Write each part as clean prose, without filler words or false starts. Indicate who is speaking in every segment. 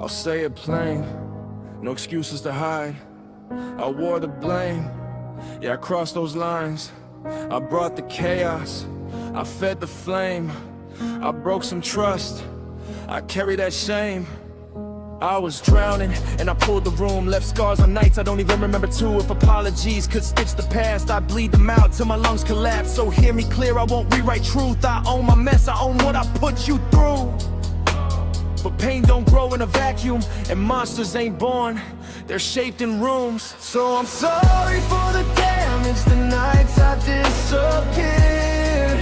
Speaker 1: I'll say it plain, no excuses to hide. I wore the blame, yeah, I crossed those lines. I brought the chaos, I fed the flame. I broke some trust, I carry that shame. I was drowning and I pulled the room, left scars on nights I don't even remember too. If apologies could stitch the past, I'd bleed them out till my lungs collapse. So hear me clear, I won't rewrite truth. I own my mess, I own what I put you through. But pain don't grow in a vacuum, and monsters ain't born, they're shaped in rooms. So I'm sorry for the damage, the nights I disappeared.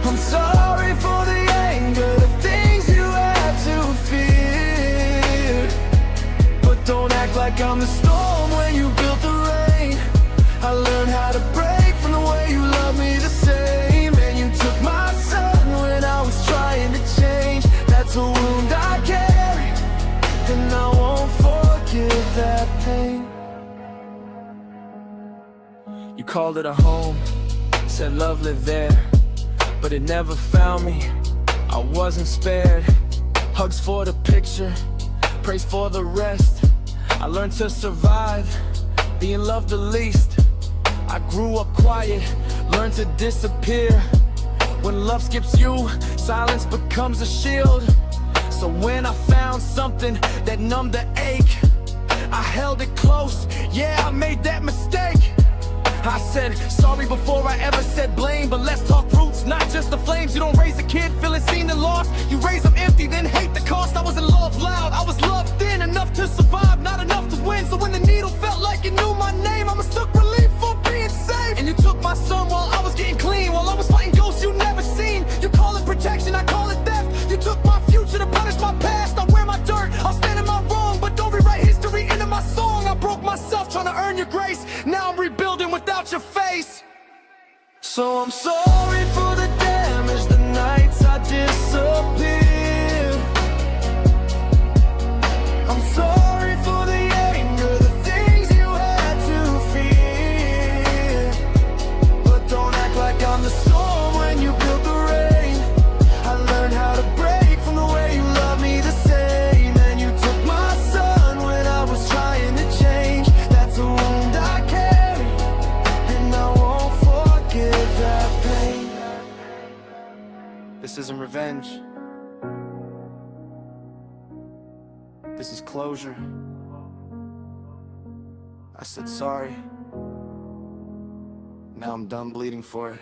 Speaker 1: I'm sorry for the anger, the things you had to fear. But don't act like I'm the storm when you built the rain. I learned how to break from the way you love me the same. And you took my sun when I was trying to change. That's a wound I carry, and I won't forgive that pain. You called it a home, said love lived there, but it never found me, I wasn't spared. Hugs for the picture, praise for the rest. I learned to survive, being loved the least. I grew up quiet, learned to disappear. When love skips you, silence becomes a shield. So when I found something that numbed the ache, I held it close, yeah, I made that mistake. I said sorry before I ever said blame. But let's talk roots, not just the flames. You don't raise a kid feeling seen and lost, you raise them empty, then hate the cost. I wasn't loved loud, I was loved thin, enough to survive, not enough to win. So when the needle felt like it knew my name, I mistook relief for being safe. And you took my son while I was getting clean, while I was fighting ghosts you never seen. You call it protection, I call it theft. You took my future to punish my past. I wear my dirt, I'll stand in my wrong, but don't rewrite history into my song. I broke myself trying to earn your grace, now I'm rebuilding without your face. So I'm sorry for the damage, the nights I disappeared. I'm sorry for the anger, the things you had to fear. But don't act like I'm the storm when you built the rain. I learned how to break from the way you love me the same. And you took my sun when I was trying to change. That's a wound I carry, and I won't forgive that pain. This isn't revenge, this is closure. I said sorry, now I'm done bleeding for it.